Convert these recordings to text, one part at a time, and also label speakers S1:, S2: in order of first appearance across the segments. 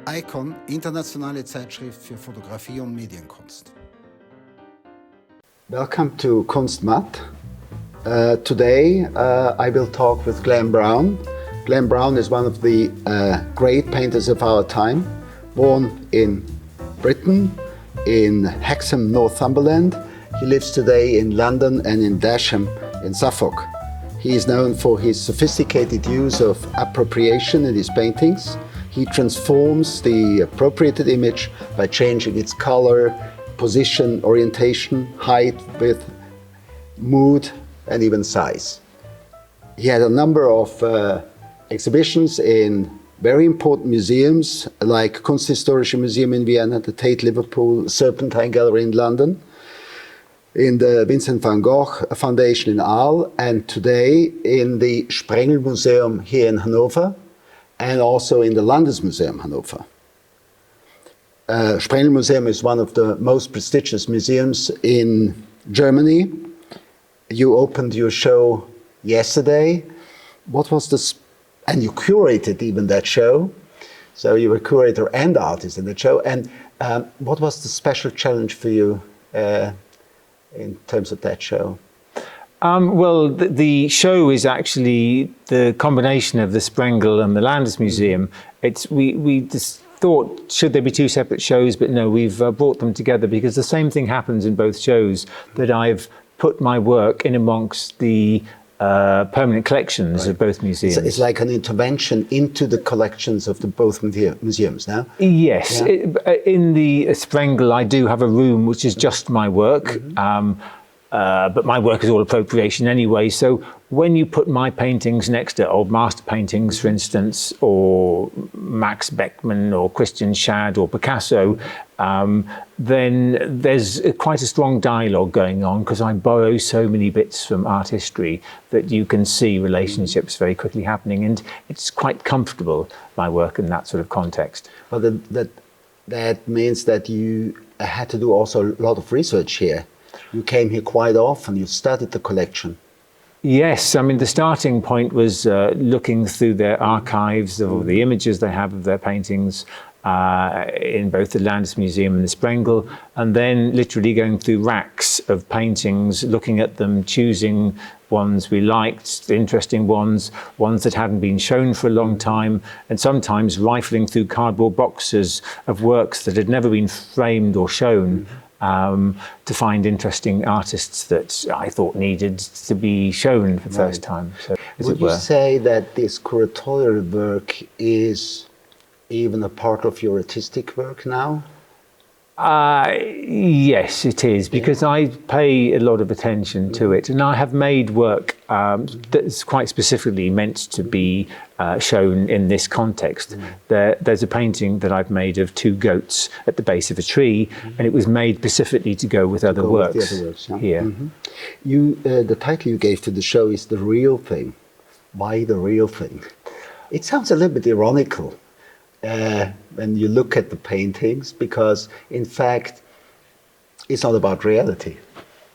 S1: EIKON, internationale Zeitschrift für Fotografie und Medienkunst. Welcome to KunstMatt. Today I will talk with Glenn Brown. Glenn Brown is one of the great painters of our time, born in Britain, in Hexham, Northumberland. He lives today in London and in Dasham in Suffolk. He is known for his sophisticated use of appropriation in his paintings. He transforms the appropriated image by changing its color, position, orientation, height, width, mood, and even size. He had a number of exhibitions in very important museums like Kunsthistorische Museum in Vienna, the Tate Liverpool, Serpentine Gallery in London, in the Vincent van Gogh Foundation in Arles, and today in the Sprengel Museum here in Hannover, and also in the Landesmuseum Hannover. Sprengel Museum is one of the most prestigious museums in Germany. You opened your show yesterday. What was this? And you curated even that show. So you were curator and artist in the show. And what was the special challenge for you in terms of that show?
S2: Well, the show is actually the combination of the Sprengel and the Landesmuseum. We just thought, should there be two separate shows? But no, we've brought them together because the same thing happens in both shows, that I've put my work in amongst the permanent collections of both museums.
S1: It's like an intervention into the collections of the both museums now?
S2: Yes. Yeah. In the Sprengel, I do have a room which is just my work. But my work is all appropriation anyway, so when you put my paintings next to old master paintings, for instance, or Max Beckmann or Christian Schad or Picasso, then there's quite a strong dialogue going on because I borrow so many bits from art history that you can see relationships very quickly happening, and it's quite comfortable, my work, in that sort of context.
S1: Well, that means that you had to do also a lot of research here. You came here quite often, you studied the collection.
S2: Yes, I mean, the starting point was looking through their archives of the images they have of their paintings in both the Landesmuseum and the Sprengel, and then literally going through racks of paintings, looking at them, choosing ones we liked, interesting ones that hadn't been shown for a long time, and sometimes rifling through cardboard boxes of works that had never been framed or shown. To find interesting artists that I thought needed to be shown for the first time. So,
S1: would you say that this curatorial work is even a part of your artistic work now?
S2: Yes, it is, because I pay a lot of attention to it, and I have made work that's quite specifically meant to be shown in this context. There's a painting that I've made of two goats at the base of a tree, and it was made specifically to go with other works here.
S1: The title you gave to the show is The Real Thing. Why the real thing? It sounds a little bit ironical. When you look at the paintings, because in fact it's not about reality.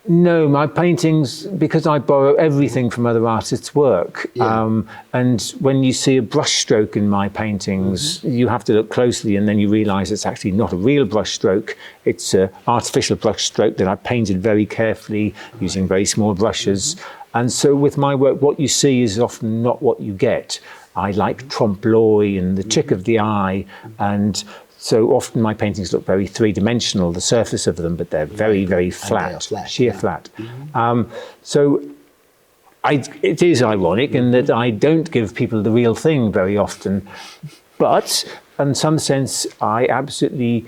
S2: No, my paintings, because I borrow everything from other artists' work, and when you see a brushstroke in my paintings, you have to look closely, and then you realise it's actually not a real brushstroke, it's an artificial brushstroke that I painted very carefully using very small brushes. And so with my work, what you see is often not what you get. I like trompe-l'oeil and the trick of the eye, and so often my paintings look very three-dimensional, the surface of them, but they're very, very flat, sheer flat. So it is ironic in that I don't give people the real thing very often, but in some sense I absolutely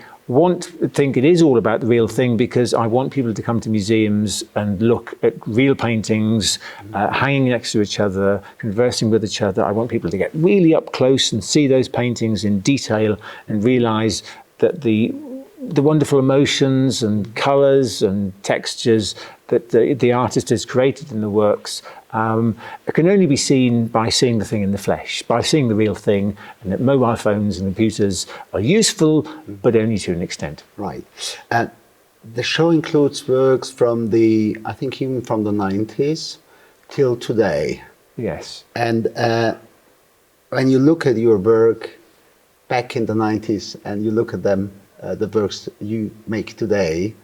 S2: think it is all about the real thing, because I want people to come to museums and look at real paintings hanging next to each other, conversing with each other. I want people to get really up close and see those paintings in detail and realise that the the wonderful emotions and colours and textures that the artist has created in the works can only be seen by seeing the thing in the flesh, by seeing the real thing, and that mobile phones and computers are useful, but only to an extent.
S1: Right. The show includes works from I think even from the 90s till today.
S2: Yes.
S1: And when you look at your work back in the 90s and you look at them, the works you make today,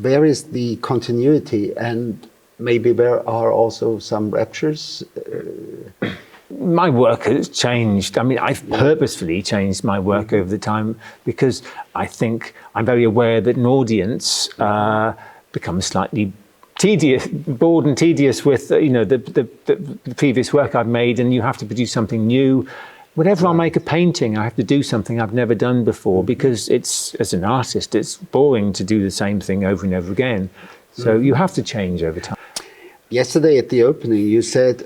S1: where is the continuity, and maybe there are also some ruptures?
S2: My work has changed. I mean, I've purposefully changed my work over the time because I think I'm very aware that an audience becomes slightly bored and tedious with the previous work I've made, and you have to produce something new. Whenever I make a painting, I have to do something I've never done before, because as an artist, it's boring to do the same thing over and over again. So you have to change over time.
S1: Yesterday at the opening, you said,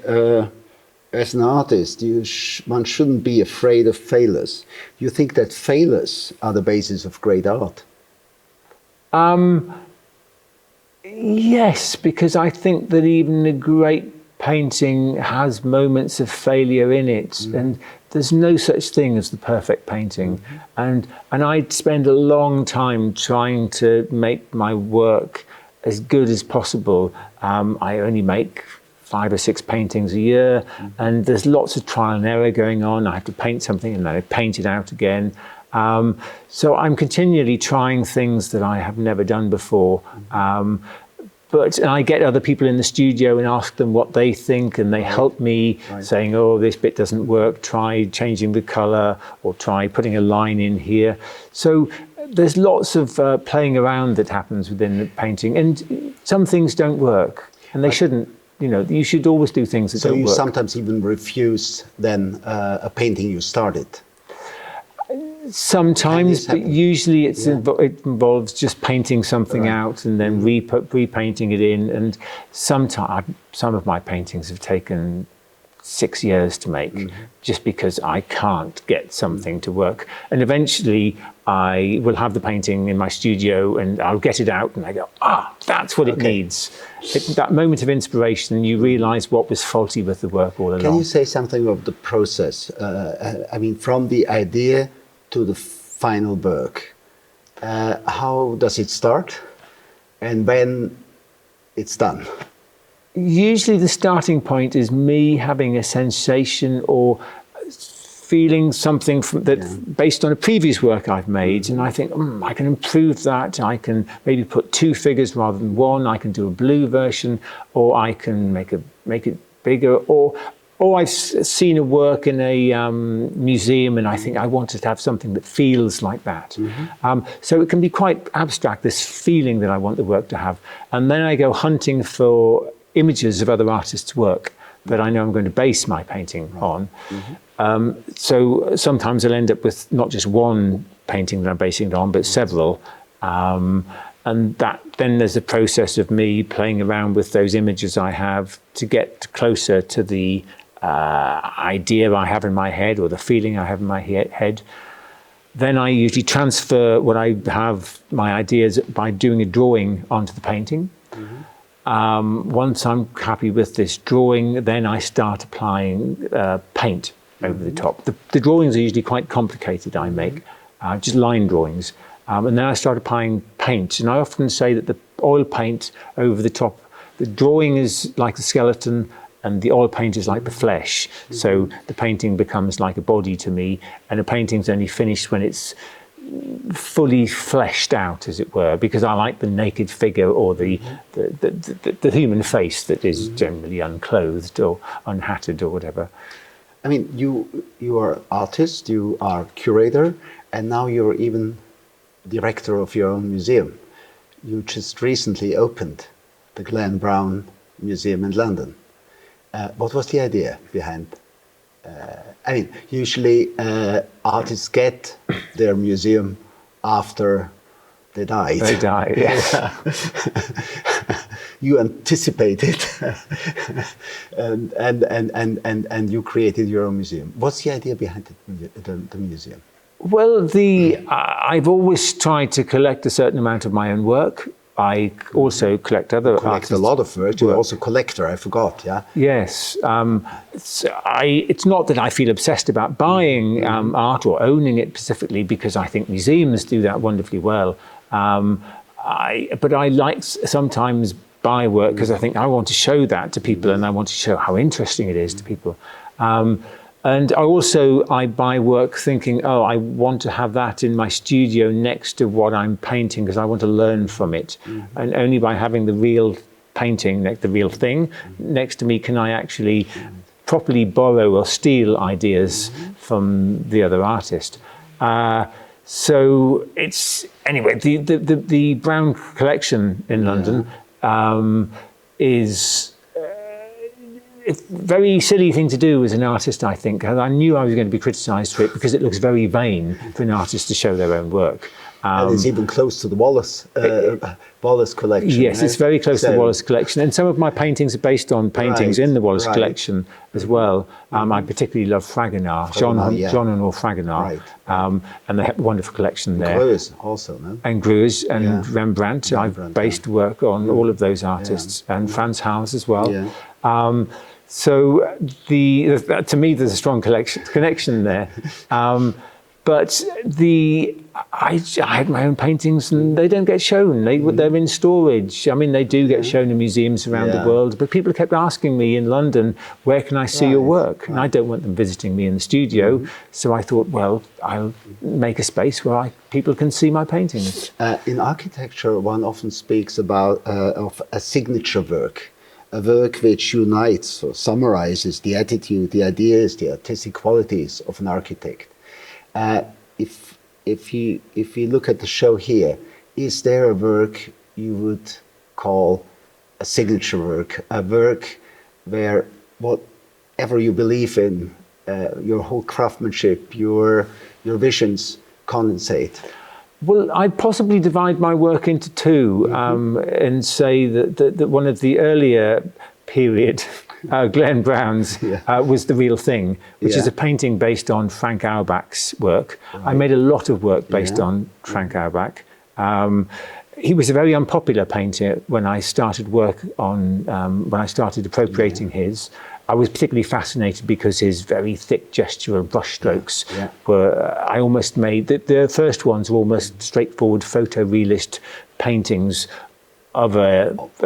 S1: as an artist, one shouldn't be afraid of failures. You think that failures are the basis of great art?
S2: Yes, because I think that even a great painting has moments of failure in it, and there's no such thing as the perfect painting. And I'd spend a long time trying to make my work as good as possible. I only make 5 or 6 paintings a year, and there's lots of trial and error going on. I have to paint something and then I paint it out again. So I'm continually trying things that I have never done before. But I get other people in the studio and ask them what they think, and they help me, saying, oh, this bit doesn't work, try changing the colour, or try putting a line in here. So there's lots of playing around that happens within the painting, and some things don't work, and they shouldn't. You should always do things that don't work. So you
S1: sometimes even refuse then a painting you started?
S2: Sometimes, but usually it involves just painting something out and then repainting it in. And some of my paintings have taken 6 years to make, just because I can't get something to work. And eventually I will have the painting in my studio and I'll get it out and I go, that's what it needs. That moment of inspiration, and you realise what was faulty with the work all along.
S1: Can you say something of the process? I mean, from the idea to the final work. How does it start, and when it's done?
S2: Usually the starting point is me having a sensation or feeling something based on a previous work I've made, and I think, I can improve that. I can maybe put 2 figures rather than 1. I can do a blue version, or I can make it bigger, or I've seen a work in a museum and I think I wanted to have something that feels like that. So it can be quite abstract, this feeling that I want the work to have. And then I go hunting for images of other artists' work that I know I'm going to base my painting on. So sometimes I'll end up with not just one painting that I'm basing it on, but several. And then there's a process of me playing around with those images I have to get closer to the idea I have in my head, or the feeling I have in my head. Then I usually transfer what I have, my ideas, by doing a drawing onto the painting. Once I'm happy with this drawing, then I start applying paint over the top. The drawings are usually quite complicated, I make, just line drawings. And then I start applying paint. And I often say that the oil paint over the top, the drawing is like the skeleton, and the oil paint is like the flesh. So the painting becomes like a body to me, and a painting's only finished when it's fully fleshed out, as it were, because I like the naked figure, or the human face that is generally unclothed or unhatted or whatever.
S1: I mean, you are artist, you are curator, and now you're even director of your own museum. You just recently opened the Glenn Brown Museum in London. What was the idea behind? I mean, usually artists get their museum after they died.
S2: They die, yes.
S1: You anticipated, and you created your own museum. What's the idea behind the museum?
S2: Well, I've always tried to collect a certain amount of my own work. I also collect other
S1: Collect a lot of work. You're also a collector, I forgot, yeah?
S2: Yes. It's not that I feel obsessed about buying art or owning it specifically, because I think museums do that wonderfully well. But I like sometimes buy work because I think I want to show that to people, and I want to show how interesting it is to people. And I buy work thinking, oh, I want to have that in my studio next to what I'm painting because I want to learn from it. And only by having the real painting, the real thing, next to me can I actually properly borrow or steal ideas from the other artist. So it's, anyway, the Brown collection in London is... It's a very silly thing to do as an artist, I think. I knew I was going to be criticised for it because it looks very vain for an artist to show their own work.
S1: And it's even close to the Wallace collection.
S2: Yes, it's very close to the Wallace collection. And some of my paintings are based on paintings in the Wallace collection as well. I particularly love Fragonard, Jean-Honoré Fragonard. And they have a wonderful collection there.
S1: Greuze also, no?
S2: And Greuze and Rembrandt. I've based work on all of those artists. And Frans Hals as well. So to me, there's a strong connection there. But I had my own paintings, and they don't get shown. They're in storage. I mean, they do get shown in museums around the world. But people kept asking me in London, where can I see your work? And I don't want them visiting me in the studio. So I thought, well, I'll make a space where people can see my paintings.
S1: In architecture, one often speaks about of a signature work. A work which unites or summarizes the attitude, the ideas, the artistic qualities of an architect. If you look at the show here, is there a work you would call a signature work, a work where whatever you believe in, your whole craftsmanship, your visions condensate?
S2: Well, I'd possibly divide my work into two and say that one of the earlier period, Glenn Brown's, was The Real Thing, which is a painting based on Frank Auerbach's work. I made a lot of work based on Frank Auerbach. He was a very unpopular painter when I started work on, when I started appropriating his. I was particularly fascinated because his very thick gestural brushstrokes were, I almost made, the first ones were almost straightforward photorealist paintings of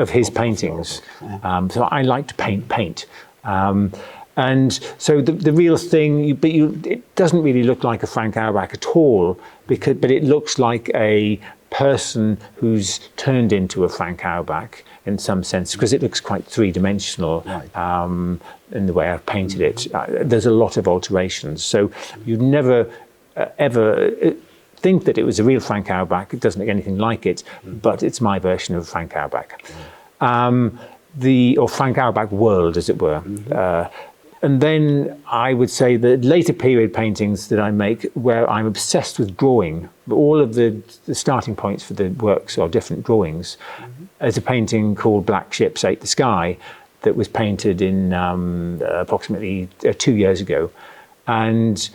S2: his paintings. So I like to paint. And so the Real Thing, it doesn't really look like a Frank Auerbach at all, but it looks like a person who's turned into a Frank Auerbach in some sense, because it looks quite three-dimensional in the way I've painted it. There's a lot of alterations. So you'd never, ever think that it was a real Frank Auerbach. It doesn't look anything like it, but it's my version of Frank Auerbach. Or Frank Auerbach world, as it were. And then I would say the later period paintings that I make, where I'm obsessed with drawing, all of the starting points for the works are different drawings. There's a painting called Black Ships Ate the Sky that was painted in approximately 2 years ago. And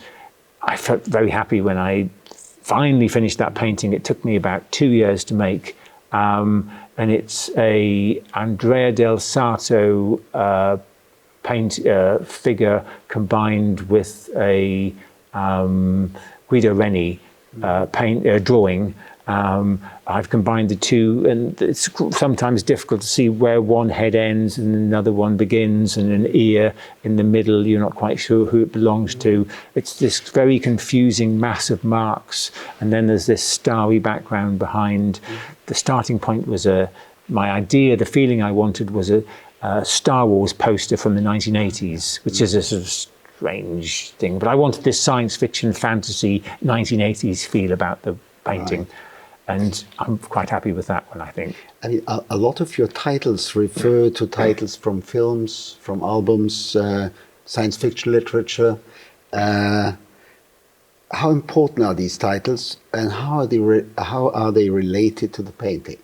S2: I felt very happy when I finally finished that painting. It took me about 2 years to make. And it's a Andrea del Sarto figure combined with a Guido Reni drawing. I've combined the two, and it's sometimes difficult to see where one head ends and another one begins, and an ear in the middle. You're not quite sure who it belongs to. It's this very confusing mass of marks, and then there's this starry background behind. The starting point was my idea, the feeling I wanted was a Star Wars poster from the 1980s, which is a sort of strange thing. But I wanted this science fiction, fantasy, 1980s feel about the painting. Right. And I'm quite happy with that one, I think.
S1: I mean, a lot of your titles refer to titles from films, from albums, science fiction literature. How important are these titles, and how are they related to the painting?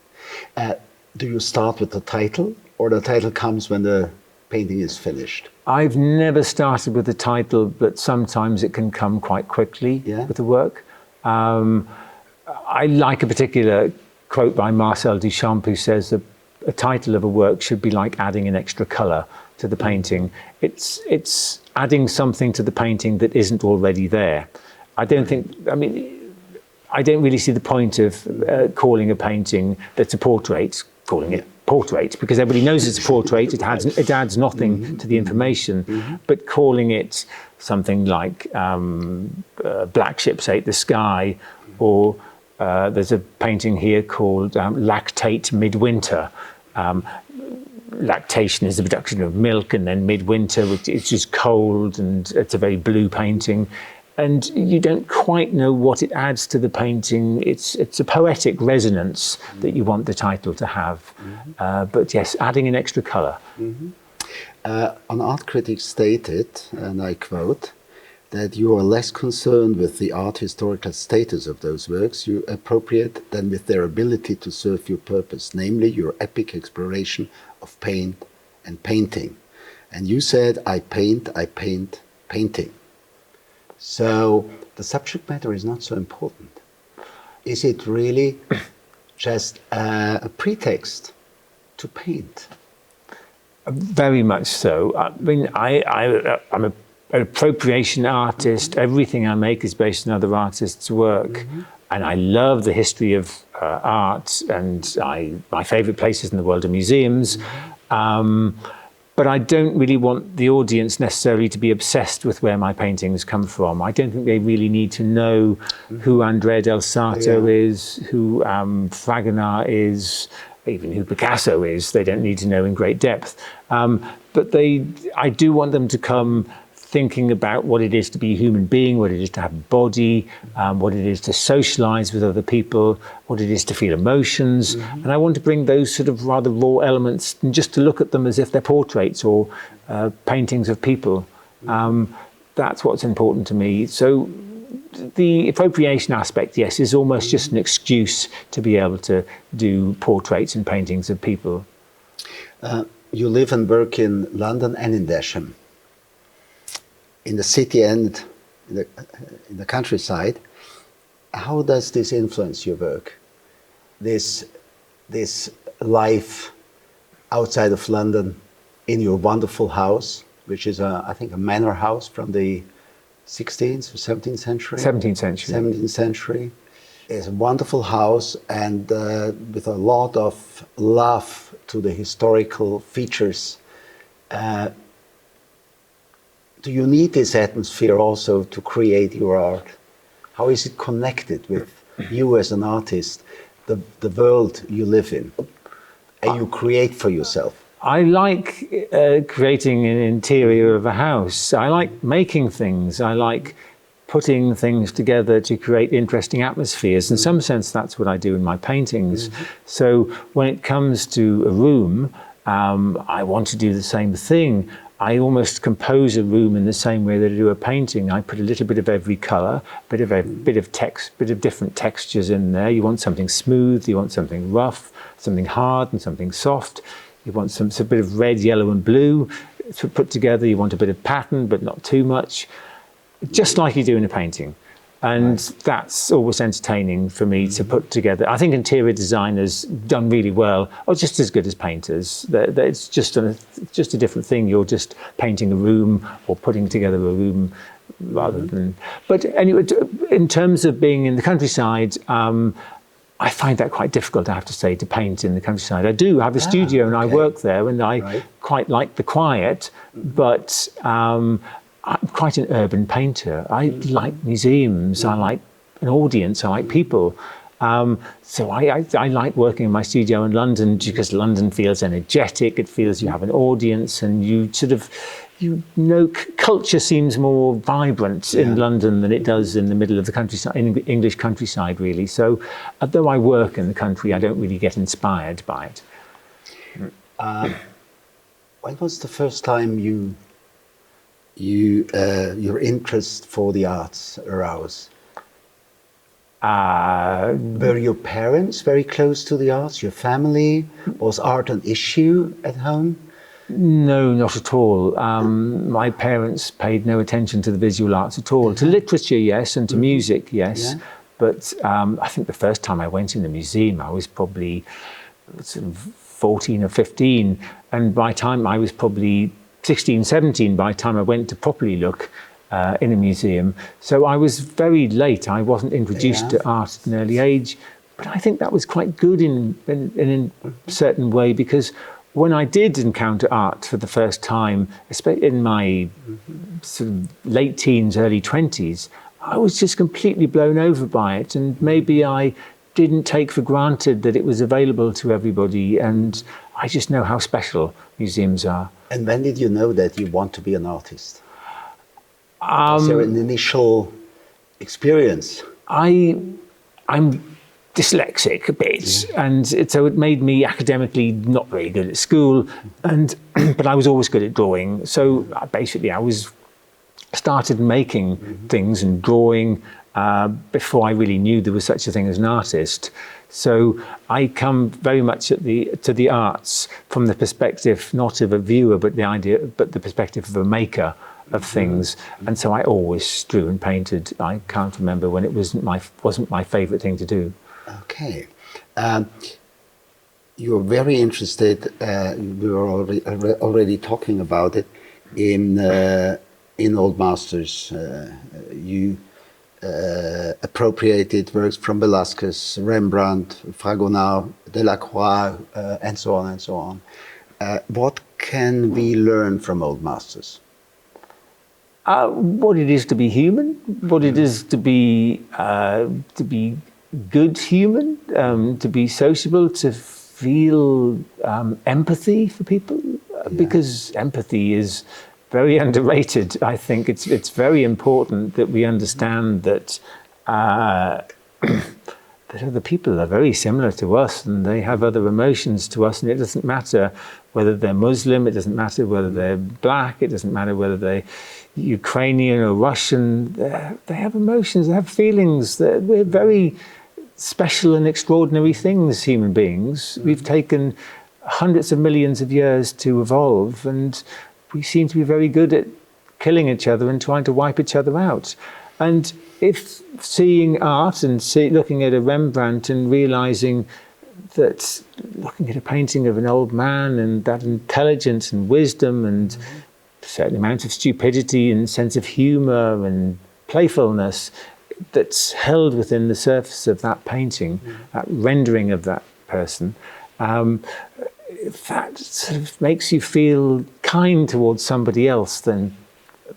S1: Do you start with the title, or the title comes when the painting is finished?
S2: I've never started with a title, but sometimes it can come quite quickly with the work. I like a particular quote by Marcel Duchamp, who says that a title of a work should be like adding an extra colour to the painting. It's adding something to the painting that isn't already there. I don't really see the point of calling a painting that's a portrait, calling it portrait, because everybody knows it's a portrait. It adds nothing to the information. But calling it something like Black Ships Ate the Sky, or there's a painting here called Lactate Midwinter. Lactation is the production of milk, and then midwinter, which is just cold, and it's a very blue painting. And you don't quite know what it adds to the painting. It's a poetic resonance that you want the title to have. But yes, adding an extra colour.
S1: An art critic stated, and I quote, that you are less concerned with the art historical status of those works you appropriate than with their ability to serve your purpose, namely your epic exploration of paint and painting. And you said, I paint, painting. So the subject matter is not so important. Is it really just a pretext to paint?
S2: Very much so. I mean, I'm an appropriation artist. Everything I make is based on other artists' work. And I love the history of art, and my favourite places in the world are museums. But I don't really want the audience necessarily to be obsessed with where my paintings come from. I don't think they really need to know who Andrea del Sarto is, who Fragonard is, even who Picasso is. They don't need to know in great depth. But I do want them to come thinking about what it is to be a human being, what it is to have a body, what it is to socialize with other people, what it is to feel emotions. And I want to bring those sort of rather raw elements, and just to look at them as if they're portraits or paintings of people. That's what's important to me. So the appropriation aspect, yes, is almost just an excuse to be able to do portraits and paintings of people.
S1: You live and work in London and in Desham. In the city and in the countryside. How does this influence your work? This life outside of London, in your wonderful house, which is I think a manor house from the 16th or 17th century?
S2: 17th century.
S1: 17th century. It's a wonderful house, and with a lot of love to the historical features. Do you need this atmosphere also to create your art? How is it connected with you as an artist, the world you live in, and you create for yourself?
S2: I like creating an interior of a house. I like making things. I like putting things together to create interesting atmospheres. In some sense, that's what I do in my paintings. So when it comes to a room, I want to do the same thing. I almost compose a room in the same way that I do a painting. I put a little bit of every colour, bit of different textures in there. You want something smooth, you want something rough, something hard and something soft. You want a bit of red, yellow and blue to put together. You want a bit of pattern, but not too much. Just like you do in a painting. And that's always entertaining for me to put together. I think interior designers done really well, or just as good as painters. It's just a different thing. You're just painting a room or putting together a room rather than... But anyway, in terms of being in the countryside, I find that quite difficult, I have to say, to paint in the countryside. I do have a studio and I work there, and I quite like the quiet, but I'm quite an urban painter. I like museums, I like an audience, I like people. So I like working in my studio in London because London feels energetic, it feels you have an audience, and culture seems more vibrant in London than it does in the middle of the countryside, in English countryside really. So although I work in the country, I don't really get inspired by it.
S1: When was the first time your interest for the arts arose? Were your parents very close to the arts? Your family? Was art an issue at home?
S2: No, not at all. My parents paid no attention to the visual arts at all. To literature, yes, and to music, yes. Yeah. But I think the first time I went in the museum, I was probably sort of 14 or 15. And by the time I was probably 16, 17, by the time I went to properly look in a museum. So I was very late. I wasn't introduced to art at an early age. But I think that was quite good in a certain way, because when I did encounter art for the first time, especially in my sort of late teens, early 20s, I was just completely blown over by it. And maybe I didn't take for granted that it was available to everybody. And I just know how special museums are.
S1: And when did you know that you want to be an artist? Was there an initial experience?
S2: I'm dyslexic a bit, and so it made me academically not very good at school, but I was always good at drawing. So basically I started making things and drawing before I really knew there was such a thing as an artist. So I come very much to the arts from the perspective not of a viewer, but the perspective of a maker of things. And so I always drew and painted. I can't remember when it wasn't my favorite thing to do.
S1: Okay. You're very interested, we were already talking about it, in old masters. You appropriated works from Velázquez, Rembrandt, Fragonard, Delacroix, and so on and so on. What can we learn from old masters?
S2: What it is to be human, what it is to be good human, to be sociable, to feel empathy for people, because empathy is very underrated. I think it's very important that we understand that that other people are very similar to us, and they have other emotions to us, and it doesn't matter whether they're Muslim, it doesn't matter whether they're black, it doesn't matter whether they're Ukrainian or Russian. They have emotions, they have feelings. We're very special and extraordinary things, human beings. We've taken hundreds of millions of years to evolve, and we seem to be very good at killing each other and trying to wipe each other out. And if seeing art and looking at a Rembrandt and realizing that, looking at a painting of an old man and that intelligence and wisdom and a certain amount of stupidity and sense of humor and playfulness that's held within the surface of that painting, that rendering of that person, that sort of makes you feel kind towards somebody else, then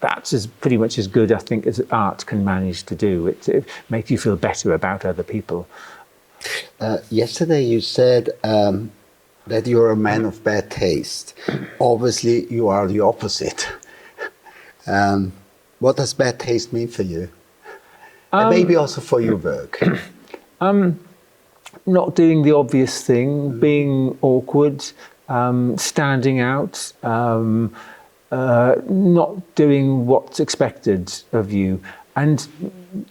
S2: that's pretty much as good, I think, as art can manage to do. It makes you feel better about other people.
S1: Yesterday you said that you're a man of bad taste. Obviously, you are the opposite. What does bad taste mean for you? And maybe also for your work.
S2: Not doing the obvious thing, being awkward, standing out, not doing what's expected of you. And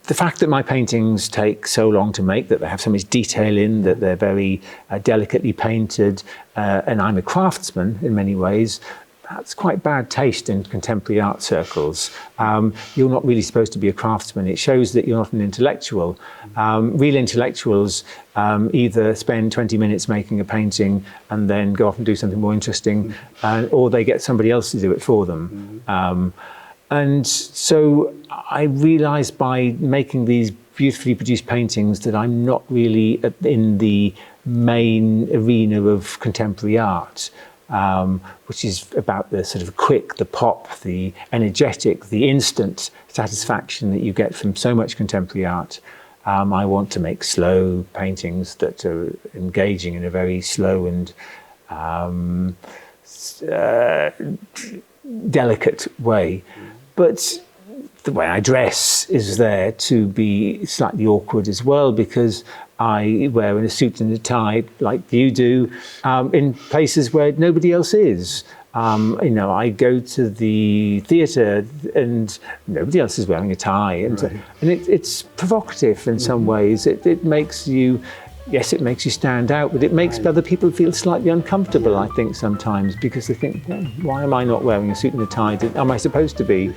S2: the fact that my paintings take so long to make, that they have so much detail in, that they're very delicately painted, and I'm a craftsman in many ways, that's quite bad taste in contemporary art circles. You're not really supposed to be a craftsman. It shows that you're not an intellectual. Real intellectuals either spend 20 minutes making a painting and then go off and do something more interesting, or they get somebody else to do it for them. And so I realized by making these beautifully produced paintings that I'm not really in the main arena of contemporary art. Which is about the sort of quick, the pop, the energetic, the instant satisfaction that you get from so much contemporary art. I want to make slow paintings that are engaging in a very slow and delicate way. But the way I dress is there to be slightly awkward as well, because I wear a suit and a tie like you do in places where nobody else is. I go to the theatre and nobody else is wearing a tie, and it's provocative in some ways. It makes you yes, it makes you stand out, but it makes other people feel slightly uncomfortable, I think, sometimes, because they think, well, why am I not wearing a suit and a tie? Am I supposed to be?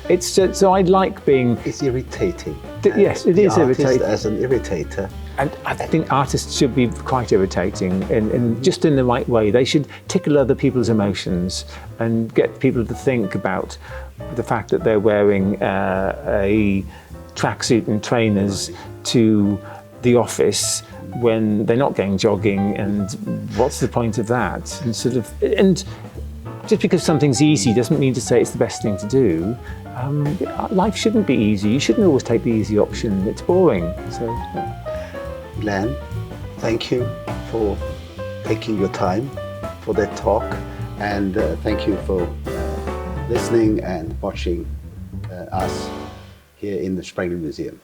S2: It's so I like being...
S1: It's irritating.
S2: Yes, it is irritating.
S1: As an irritator.
S2: And I think artists should be quite irritating, and just in the right way. They should tickle other people's emotions and get people to think about the fact that they're wearing a tracksuit and trainers to the office when they're not going jogging, and what's the point of that? And just because something's easy doesn't mean to say it's the best thing to do. Life shouldn't be easy. You shouldn't always take the easy option. It's boring. So,
S1: Glenn, thank you for taking your time for that talk, and thank you for listening and watching us here in the Sprengel Museum.